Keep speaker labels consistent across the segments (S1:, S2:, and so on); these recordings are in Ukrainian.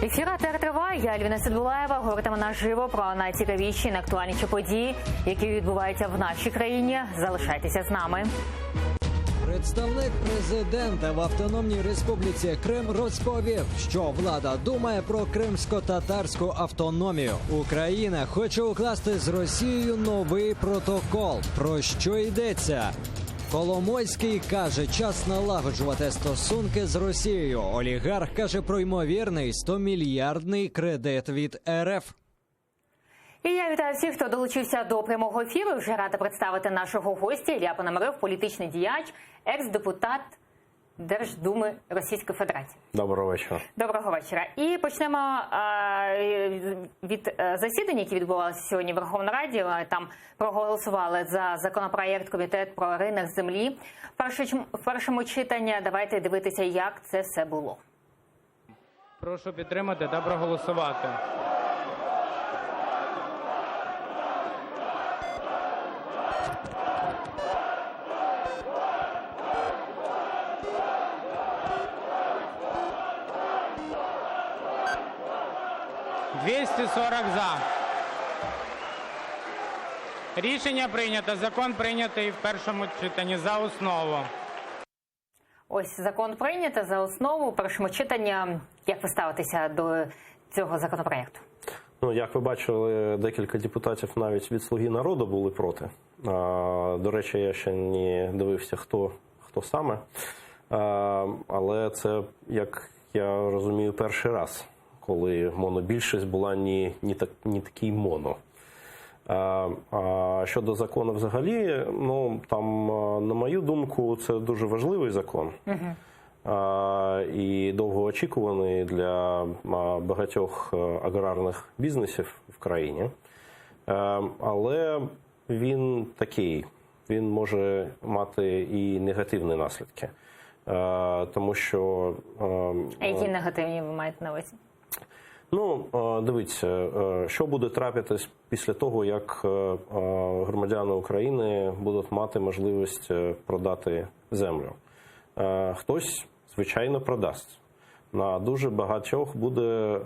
S1: Ефір АТР триває. Я Альвіна Сидбулаєва. Говоритиме наживо про найцікавіші і найактуальніші події, які відбуваються в нашій країні. Залишайтеся з нами.
S2: Представник президента в Автономній Республіці Крим розповів, що влада думає про кримсько-татарську автономію. Україна хоче укласти з Росією новий протокол. Про що йдеться? Коломойський каже, час налагоджувати стосунки з Росією. Олігарх каже про ймовірний 100-мільярдний кредит від РФ.
S1: І я вітаю всіх, хто долучився до прямого ефіру. Вже рада представити нашого гостя. Ілля Пономарьов, політичний діяч, екс-депутат Держдуми Російської Федерації.
S3: Доброго вечора.
S1: Доброго вечора. І почнемо від засідання, які відбувалися сьогодні в Верховній Раді. Там проголосували за законопроєкт Комітет про ринок землі. В першому читанні давайте дивитися, як це все було.
S4: Прошу підтримати та проголосувати. За. Рішення прийнято. Закон прийнятий в першому читанні за основу.
S1: Ось закон прийнято за основу в першому читанні. Як ви ставитеся до цього законопроєкту?
S3: Ну, як ви бачили, декілька депутатів навіть від «Слуги народу» були проти. До речі, я ще не дивився, хто саме. Але це, як я розумію, перший раз, коли монобільшість була не такий моно. А щодо закону взагалі, ну, там, на мою думку, це дуже важливий закон. І довгоочікуваний для багатьох аграрних бізнесів в країні. Але він такий, він може мати і негативні наслідки. Тому що...
S1: А які негативні ви маєте на увазі?
S3: Ну, дивіться, що буде трапитись після того, як громадяни України будуть мати можливість продати землю. Хтось, звичайно, продасть. На дуже багатьох буде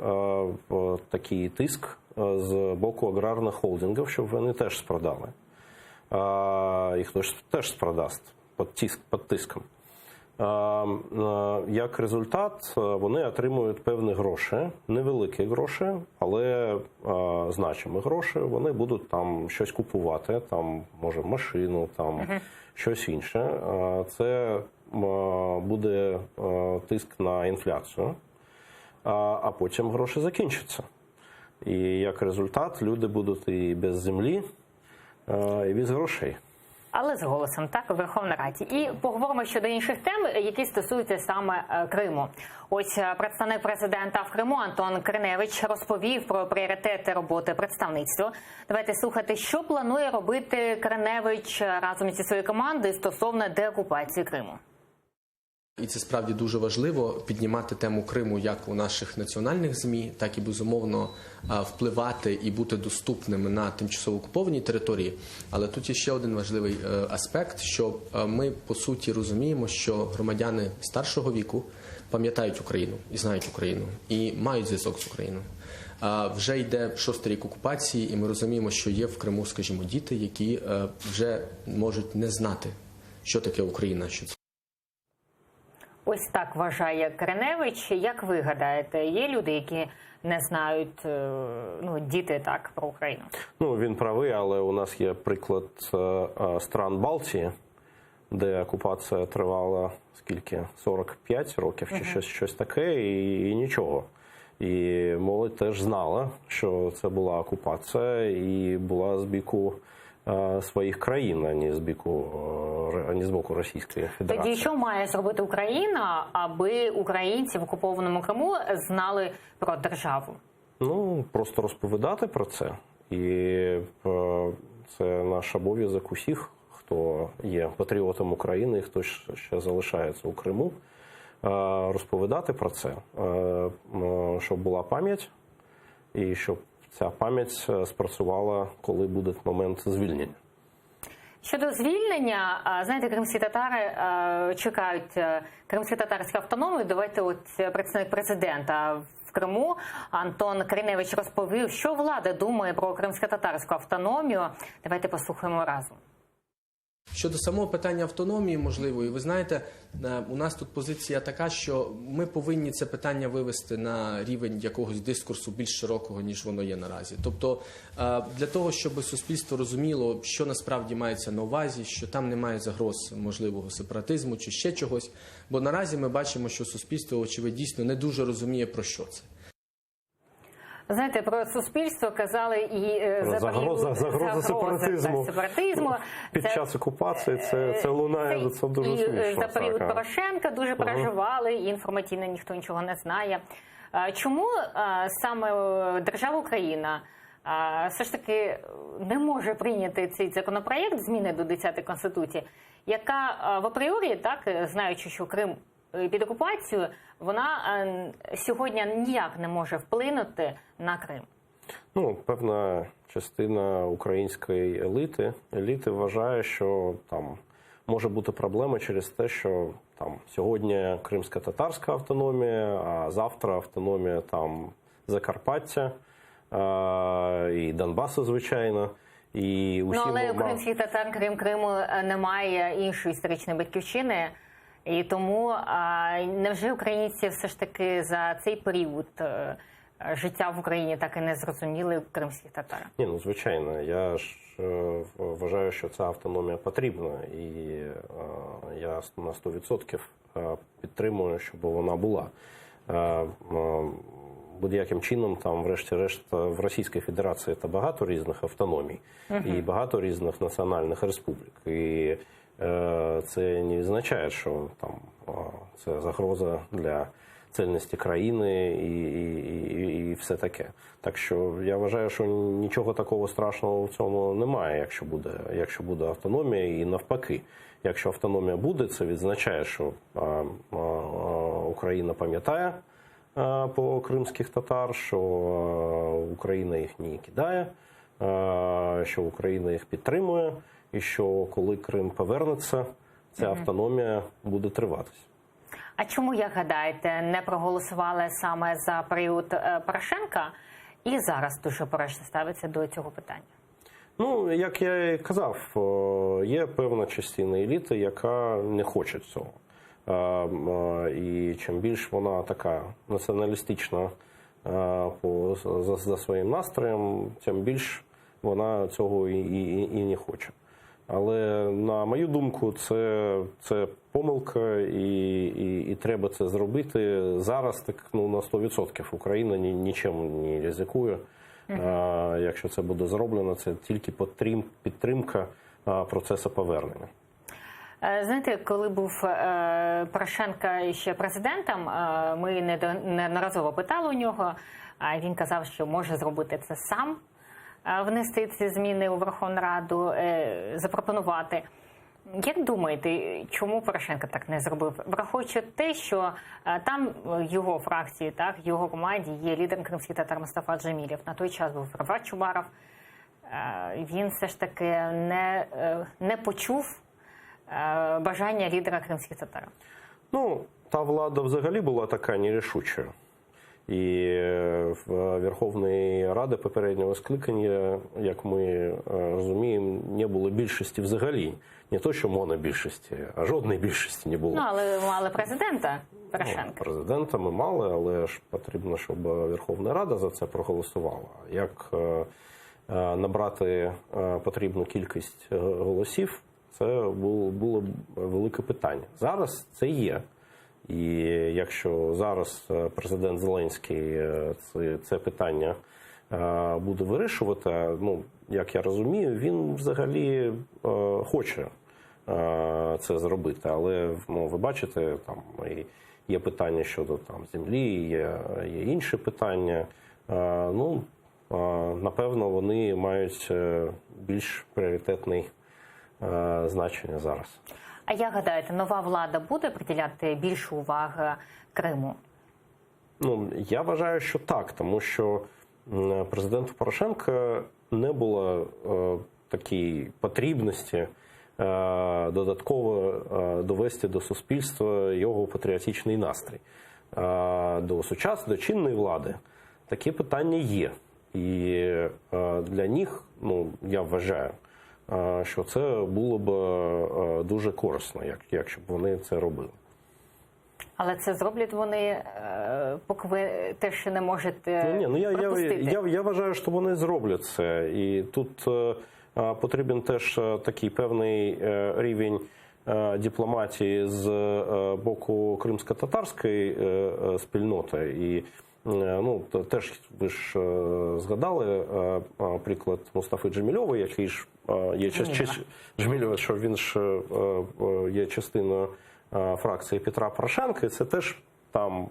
S3: такий тиск з боку аграрних холдингів, щоб вони теж спродали. І хтось теж спродасть під тиском. Як результат, вони отримують певні гроші, невеликі гроші, але значимі гроші. Вони будуть там щось купувати, там, може, машину, там, щось інше. Це буде тиск на інфляцію, а потім гроші закінчаться. І як результат, люди будуть і без землі, і без грошей.
S1: Але з голосом, так, у Верховній Раді. І поговоримо щодо інших тем, які стосуються саме Криму. Ось представник президента в Криму Антон Криневич розповів про пріоритети роботи представництва. Давайте слухати, що планує робити Криневич разом зі своєю командою стосовно деокупації Криму.
S5: І це справді дуже важливо піднімати тему Криму як у наших національних ЗМІ, так і, безумовно, впливати і бути доступними на тимчасово окупованій території. Але тут є ще один важливий аспект, що ми, по суті, розуміємо, що громадяни старшого віку пам'ятають Україну і знають Україну, і мають зв'язок з Україною. Вже йде 6-й рік окупації, і ми розуміємо, що є в Криму, скажімо, діти, які вже можуть не знати, що таке Україна, що це.
S1: Ось так вважає Криневич. Як ви гадаєте, є люди, які не знають, ну, діти так, про Україну? Ну,
S3: він правий, але у нас є приклад стран Балтії, де окупація тривала, скільки, 45 років чи щось таке, і нічого. І молодь теж знала, що це була окупація і була з боку своїх країн, а не з боку Російської Федерації.
S1: Тоді що має зробити Україна, аби українці в окупованому Криму знали про державу?
S3: Ну, просто розповідати про це. І це наш обов'язок усіх, хто є патріотом України і хто ще залишається у Криму, розповідати про це, щоб була пам'ять і щоб ця пам'ять спрацювала, коли буде момент звільнення.
S1: Щодо звільнення, знаєте, кримські татари чекають кримсько-татарську автономію. Давайте от представник президента в Криму Антон Криневич розповів, що влада думає про кримсько-татарську автономію. Давайте послухаємо разом.
S5: Щодо самого питання автономії можливої, ви знаєте, у нас тут позиція така, що ми повинні це питання вивести на рівень якогось дискурсу більш широкого, ніж воно є наразі. Тобто для того, щоб суспільство розуміло, що насправді мається на увазі, що там немає загроз можливого сепаратизму чи ще чогось, бо наразі ми бачимо, що суспільство, очевидно, дійсно не дуже розуміє, про що це.
S1: Знаєте, про суспільство казали і
S3: загроза сепаратизму під час окупації. Це лунає, це дуже смішно.
S1: За період Порошенка дуже переживали, і інформаційно ніхто нічого не знає. Чому саме держава Україна все ж таки не може прийняти цей законопроєкт зміни до 10-ї Конституції, яка в апріорі, так, знаючи, що Крим під окупацією, вона сьогодні ніяк не може вплинути на Крим?
S3: Ну, певна частина української еліти вважає, що там може бути проблема через те, що там сьогодні кримсько-татарська автономія, а завтра автономія там Закарпаття і Донбасу, звичайно. І усі
S1: але у кримських татар, крім Криму, немає іншої історичної батьківщини. І тому невже українці все ж таки за цей період життя в Україні так і не зрозуміли кримських татар?
S3: Ні, ну звичайно. Я ж вважаю, що ця автономія потрібна. І я на 100% підтримую, щоб вона була. Будь-яким чином, там, врешті-решт, в Російській Федерації це багато різних автономій і багато різних національних республік. І це не означає, що там це загроза для цільності країни і все таке. Так що я вважаю, що нічого такого страшного в цьому немає, якщо буде автономія, і навпаки. Якщо автономія буде, це відзначає, що Україна пам'ятає по кримських татар, що Україна їх не кидає, що Україна їх підтримує, і що коли Крим повернеться, ця автономія буде триватись.
S1: А чому, як гадаєте, не проголосували саме за період Порошенка і зараз дуже обережно ставиться до цього питання?
S3: Ну, як я і казав, є певна частина еліти, яка не хоче цього. І чим більш вона така націоналістична за своїм настроєм, тим більш вона цього і не хоче. Але, на мою думку, це помилка, і треба це зробити зараз, так, ну, на 100%. Україна нічим не ризикує. Якщо це буде зроблено, це тільки підтримка процесу повернення.
S1: Знаєте, коли був Порошенко ще президентом, ми неодноразово питали у нього, а він казав, що може зробити це сам, внести ці зміни у Верховну Раду, запропонувати. Як думаєте, чому Порошенко так не зробив? Враховуючи те, що там його фракції, так, його команді є лідер кримських татар Мустафа Джемілєв. На той час був Рафат Чубаров. Він все ж таки не почув бажання лідера кримських татар.
S3: Ну, та влада взагалі була така нерішучою. І в Верховної Ради попереднього скликання, як ми розуміємо, не було більшості взагалі. Не то, що монобільшості, а жодної більшості не було.
S1: Ну, але мали президента Порошенка.
S3: Ну, президента ми мали, але ж потрібно, щоб Верховна Рада за це проголосувала. Як набрати потрібну кількість голосів, це було велике питання. Зараз це є. І якщо зараз президент Зеленський це питання буде вирішувати, ну, як я розумію, він взагалі хоче це зробити. Але, ну, ви бачите, там є питання щодо там землі, є інші питання. Ну, напевно, вони мають більш пріоритетне значення зараз.
S1: А як гадаєте, нова влада буде приділяти більшу увагу Криму?
S3: Ну, я вважаю, що так, тому що президенту Порошенка не було такої потрібності додатково довести до суспільства його патріотичний настрій. До чинної влади такі питання є. І для них, я вважаю, що це було б дуже корисно, якщо б вони це робили.
S1: Але це зроблять вони, поки ви те, що не можете пропустити.
S3: Я вважаю, що вони зроблять це. І тут потрібен теж такий певний рівень дипломатії з боку кримсько-татарської спільноти. І теж ви ж згадали приклад Мустафи Джемілєва, який ж є Джемілєва, що він ж є частиною фракції Петра Порошенка. Це теж там,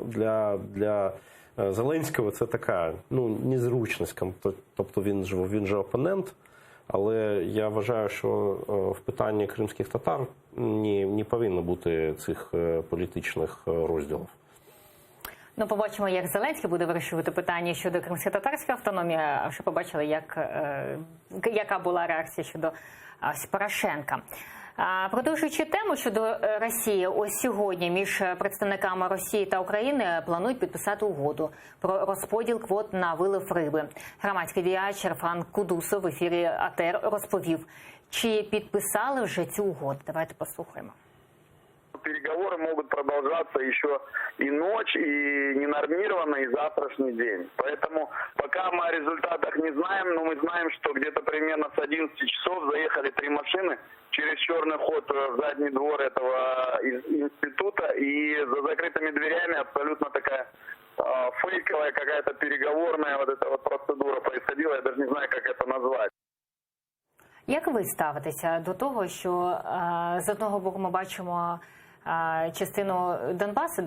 S3: для Зеленського це така незручність. Тобто він же опонент. Але я вважаю, що в питанні кримських татар не повинно бути цих політичних розділів.
S1: Побачимо, як Зеленський буде вирішувати питання щодо кримсько-татарської автономії, а ще побачили, яка була реакція щодо Порошенка. Продовжуючи тему щодо Росії, ось сьогодні між представниками Росії та України планують підписати угоду про розподіл квот на вилов риби. Громадський діяч Ерфан Кудусов в ефірі АТР розповів, чи підписали вже цю угоду. Давайте послухаємо.
S6: Переговоры могут продолжаться еще и ночь, и ненормированно, и завтрашний день. Поэтому пока мы о результатах не знаем, но мы знаем, что где-то примерно с 11 часов заехали 3 машины через черный ход в задний двор этого института, и за закрытыми дверями абсолютно такая фейковая какая-то переговорная вот эта вот процедура происходила. Я даже не знаю, как это назвать.
S1: Як ви ставитеся до того, що з одного боку ми бачимо частину Донбасу,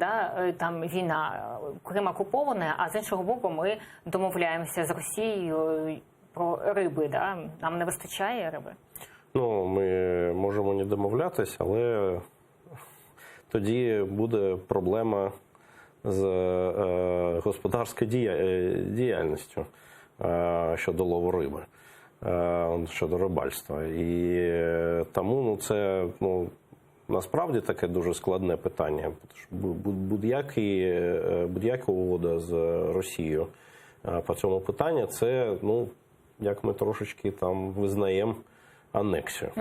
S1: там війна, Крим окупований, а з іншого боку ми домовляємося з Росією про риби, нам не вистачає риби?
S3: Ми можемо не домовлятися, але тоді буде проблема з господарською діяльністю щодо лову риби, щодо рибальства. І тому це насправді таке дуже складне питання. Будь-яка угода з Росією по цьому питанню, це, як ми трошечки там визнаємо, анексію.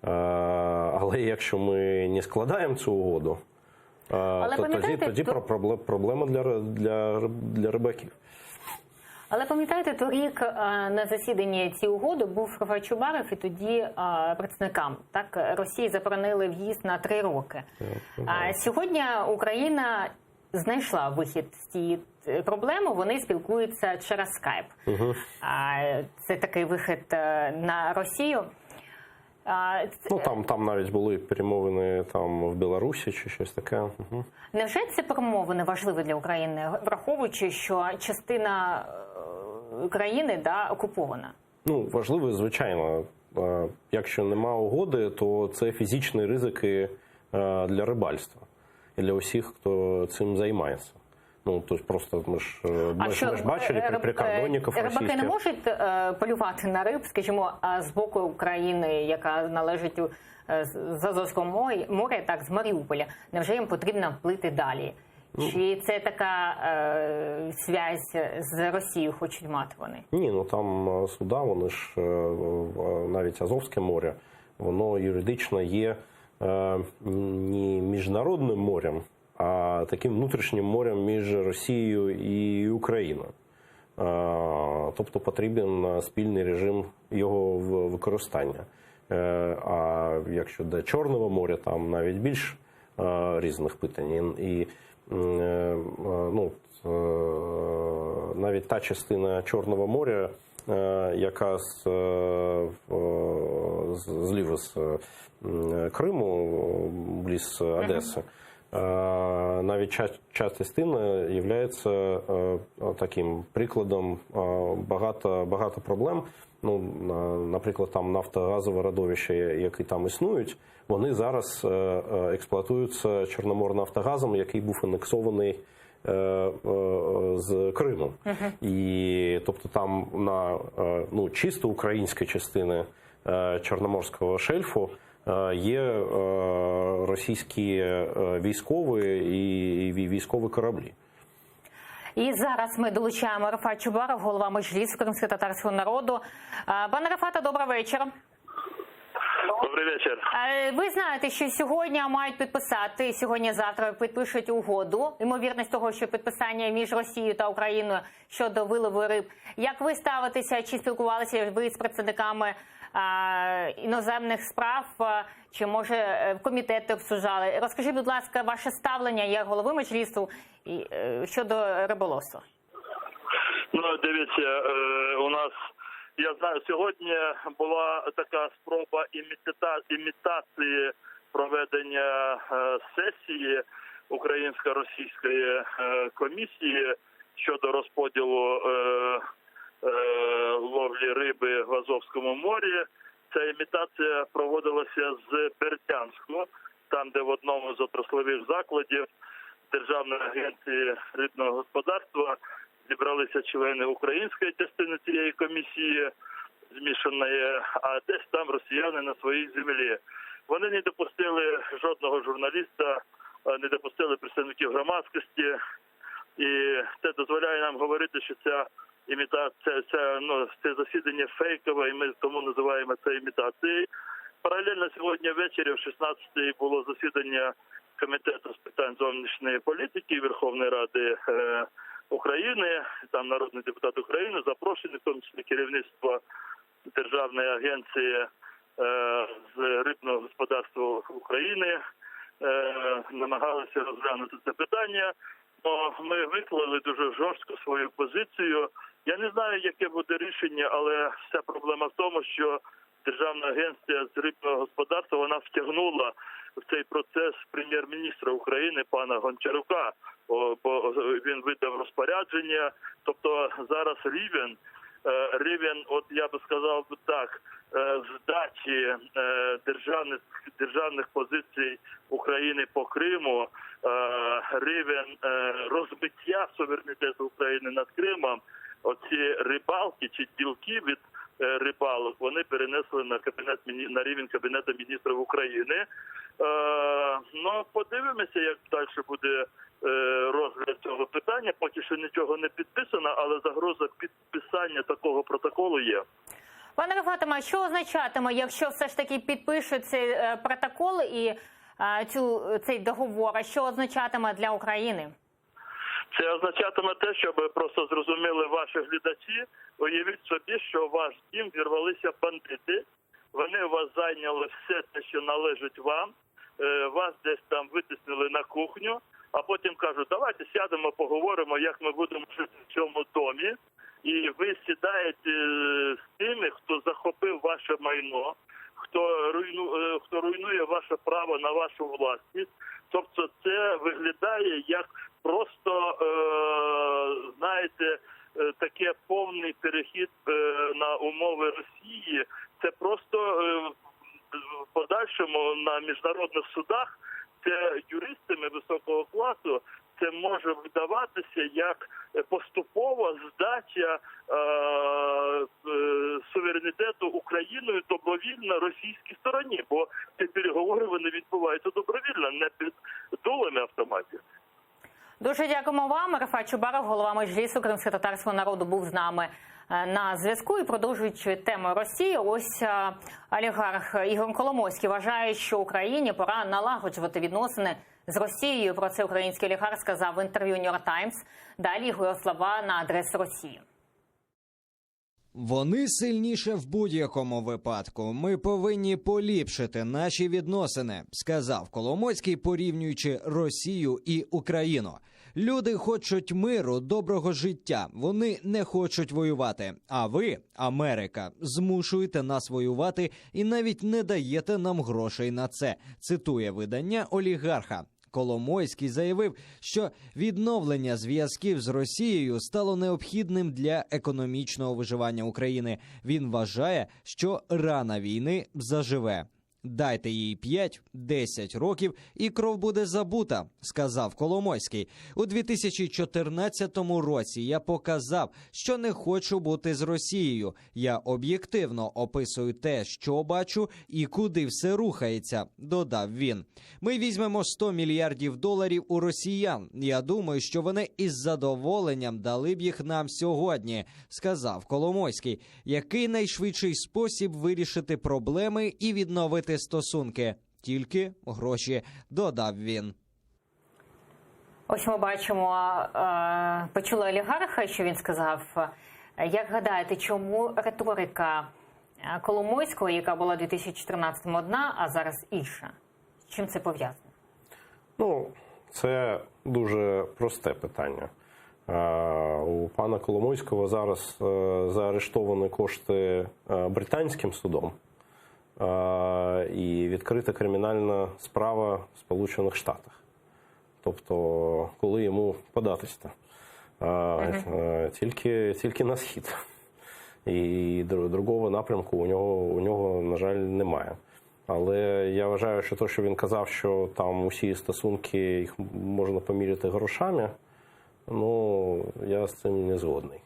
S3: Але якщо ми не складаємо цю угоду, то тоді проблема для рибаків.
S1: Але пам'ятаєте, торік на засіданні цієї угоди був Рафаель Чубаров, і тоді представникам Росії заборонили в'їзд на 3 роки. Сьогодні Україна знайшла вихід з цієї проблеми, вони спілкуються через скайп. Це такий вихід на Росію.
S3: Там навіть були перемовини в Білорусі чи щось таке.
S1: Невже ці перемовини важливі для України, враховуючи, що частина країни окупована?
S3: Важливо, звичайно. Якщо нема угоди, то це фізичні ризики для рибальства і для усіх, хто цим займається. Тобто просто ми ж бачили прикордонників російських.
S1: Рибаки не можуть полювати на риб, скажімо, з боку України, яка належить з Азовського моря, з Маріуполя. Невже їм потрібно плити далі? Чи це така зв'язь з Росією хочуть мати вони?
S3: Ні, там суда, вони ж навіть Азовське море, воно юридично є не міжнародним морем, а таким внутрішнім морем між Росією і Україною. Тобто потрібен спільний режим його використання. А якщо до Чорного моря, там навіть більш різних питань. І навіть та частина Чорного моря, яка зліва з Криму, близь Одеси, навіть ця частина є таким прикладом багато проблем. Наприклад, там нафтогазове родовище, які там існують, вони зараз експлуатуються Чорноморнафтогазом, який був анексований з Криму. І тобто там на чисто українській частині Чорноморського шельфу є російські військові і військові кораблі.
S1: І зараз ми долучаємо Рафат Чубаров, голова Меджлісу кримськотатарського народу. Пане Рафате, добрий вечір.
S6: Добрый вечер.
S1: Ви знаєте, що сьогодні мають підписати, сьогодні-завтра підпишуть угоду, ймовірність того, що підписання між Росією та Україною щодо вилову риб. Як ви ставитеся, чи спілкувалися ви з представниками іноземних справ, чи, може, в комітеті обсуждали? Розкажіть, будь ласка, ваше ставлення як голови Меджлісу щодо риболовства.
S7: Ну, дивіться, у нас, я знаю, сьогодні була така спроба імітації проведення сесії Українсько-російської комісії щодо розподілу ловлі риби в Азовському морі. Ця імітація проводилася з Бердянську, там, де в одному з отраслових закладів Державної агенції рибного господарства зібралися члени української частини цієї комісії змішаної, а десь там росіяни на своїй землі. Вони не допустили жодного журналіста, не допустили представників громадськості, і це дозволяє нам говорити, що ця імітація, це засідання фейкове, і ми тому називаємо це імітацією. Паралельно сьогодні ввечері, в 16-й, було засідання Комітету з питань зовнішньої політики Верховної Ради України, там народний депутат України, запрошений, в тому числі керівництво Державної агенції з рибного господарства України, намагалися розглянути це питання. Но ми виклали дуже жорстко свою позицію. Я не знаю, яке буде рішення, але вся проблема в тому, що Державна агенція з рибного господарства, вона втягнула в цей процес прем'єр-міністра України пана Гончарука, бо він видав розпорядження. Тобто зараз рівень, от я би сказав так, здачі державних позицій України по Криму, рівень розбиття суверенітету України над Кримом, оці рибалки чи ділки від рибалок, вони перенесли на рівень Кабінету міністрів України. Ну, подивимося, як далі буде розгляд цього питання. Поки що нічого не підписано, але загроза підписання такого протоколу є.
S1: Пане Рафате, що означатиме, якщо все ж таки підпишуть цей протокол і цей договор, що означатиме для України?
S7: Це означатиме те, щоб просто зрозуміли ваші глядачі. Уявіть собі, що в ваш дім вірвалися бандити, вони у вас зайняли все те, що належить вам, вас десь там витіснили на кухню, а потім кажуть, давайте сядемо, поговоримо, як ми будемо жити в цьому домі. І ви сідаєте з тими, хто захопив ваше майно, хто руйнує ваше право на вашу власність. Тобто це виглядає як просто, знаєте, таке повний перехід на умови Росії. Це просто в подальшому на міжнародних судах, це юристами високого класу, це може видаватися як поступова здача суверенітету Україною добровільно російській стороні, бо ці переговори вони відбуваються добровільно, не під дулами автоматів.
S1: Дуже дякуємо вам. Рафат Чубаров, голова Меджлісу кримськотатарського народу, був з нами на зв'язку. І продовжуючи тему Росії, ось олігарх Ігор Коломойський вважає, що Україні пора налагоджувати відносини з Росією. Про це український олігарх сказав в інтерв'ю New York Times. Далі його слова на адресу Росії.
S2: Вони сильніше в будь-якому випадку. Ми повинні поліпшити наші відносини, сказав Коломойський, порівнюючи Росію і Україну. Люди хочуть миру, доброго життя. Вони не хочуть воювати. А ви, Америка, змушуєте нас воювати і навіть не даєте нам грошей на це, цитує видання олігарха. Коломойський заявив, що відновлення зв'язків з Росією стало необхідним для економічного виживання України. Він вважає, що рана війни заживе. Дайте їй 5-10 років, і кров буде забута, сказав Коломойський. У 2014 році я показав, що не хочу бути з Росією. Я об'єктивно описую те, що бачу і куди все рухається, додав він. Ми візьмемо $100 мільярдів у росіян. Я думаю, що вони із задоволенням дали б їх нам сьогодні, сказав Коломойський. Який найшвидший спосіб вирішити проблеми і відновити стосунки? Тільки гроші, додав він.
S1: Ось ми бачимо, почули олігарха, що він сказав. Як гадаєте, чому риторика Коломойського, яка була в 2014-му одна, а зараз інша? З чим це пов'язано?
S3: Ну, це дуже просте питання. У пана Коломойського зараз заарештовані кошти британським судом і відкрита кримінальна справа в Сполучених Штатах. Тобто, коли йому податись-то? Тільки на схід. І другого напрямку у нього, на жаль, немає. Але я вважаю, що те, що він казав, що там усі стосунки їх можна поміряти грошами, ну, я з цим не згодний.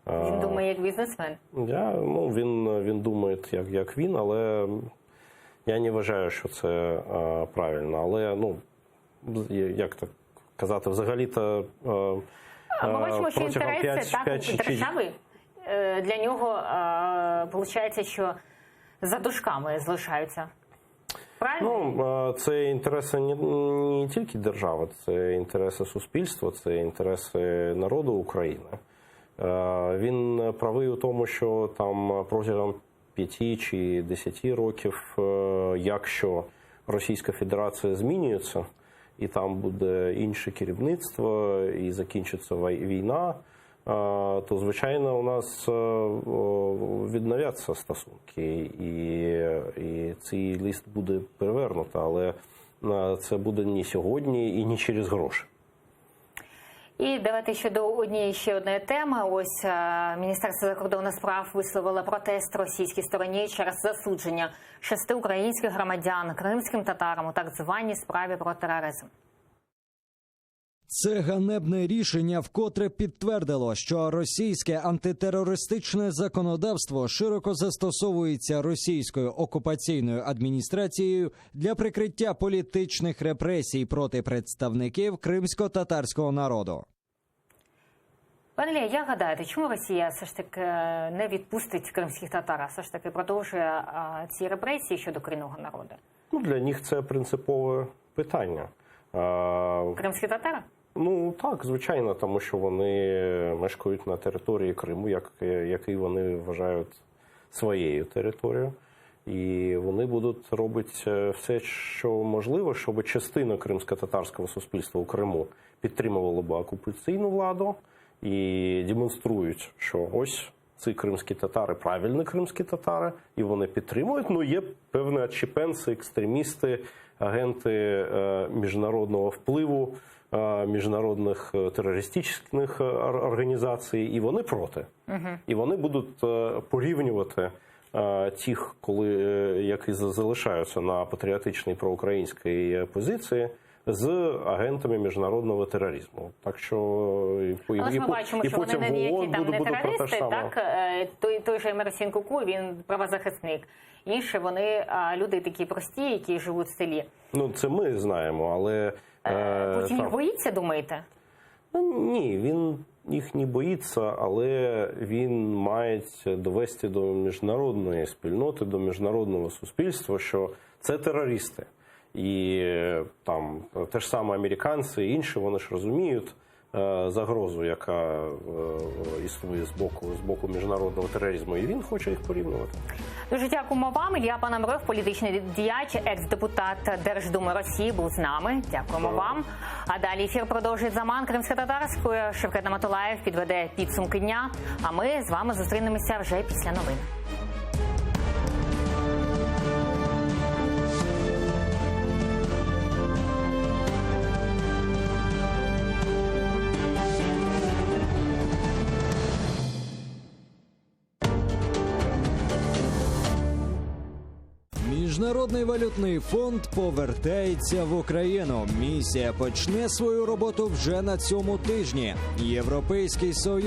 S1: Він думає як бізнесмен?
S3: Він думає як він, але я не вважаю, що це правильно. Але, як так казати, взагалі-то
S1: ми бачимо, що інтереси держави для нього, виходить, що за дужками залишаються. Правильно?
S3: Це інтереси не тільки держави, це інтереси суспільства, це інтереси народу України. Він правий у тому, що там протягом 5 чи 10 років, якщо Російська Федерація змінюється, і там буде інше керівництво, і закінчиться війна, то, звичайно, у нас відновляться стосунки, і цей лист буде перевернуто, але це буде не сьогодні і не через гроші.
S1: І давайте ще одної теми. Ось Міністерство закордонних справ висловило протест російській стороні через засудження 6 українських громадян кримським татарам у так званій справі про тероризм.
S2: Це ганебне рішення вкотре підтвердило, що російське антитерористичне законодавство широко застосовується російською окупаційною адміністрацією для прикриття політичних репресій проти представників кримсько-татарського народу.
S1: Пане Ілля, як гадаєте, чому Росія все ж таки не відпустить кримських татар, а все ж таки продовжує ці репресії щодо корінного народу?
S3: Для них це принципове питання.
S1: Кримські татари?
S3: Так, звичайно, тому що вони мешкають на території Криму, який вони вважають своєю територією. І вони будуть робити все, що можливо, щоб частина кримсько-татарського суспільства у Криму підтримувала б окупаційну владу і демонструють, що ось ці кримські татари правильні кримські татари, і вони підтримують. Є певні отщепенці, екстремісти, агенти міжнародного впливу, міжнародних терористичних організацій, і вони проти. І вони будуть порівнювати тих, які залишаються на патріотичній проукраїнській позиції, з агентами міжнародного тероризму. Так що
S1: але ж ми бачимо, що вони ніякі там не терористи, так? Той же Мерсін Куку, він правозахисник. Інші вони люди такі прості, які живуть в селі.
S3: Це ми знаємо, але...
S1: Путін їх боїться, думаєте?
S3: Ні, він їх не боїться, але він має довести до міжнародної спільноти, до міжнародного суспільства, що це терористи. І там те ж саме американці і інші, вони ж розуміють загрозу, яка існує з боку міжнародного тероризму, і він хоче їх порівнювати.
S1: Дуже дякуємо вам. Ілля Пономарьов, політичний діяч, екс-депутат Держдуми Росії, був з нами. Дякуємо вам. А далі ефір продовжить заман кримсько-татарською. Шевкет Наматулаєв підведе підсумки дня. А ми з вами зустрінемося вже після новин.
S2: Міжнародний валютний фонд повертається в Україну. Місія почне свою роботу вже на цьому тижні. Європейський Союз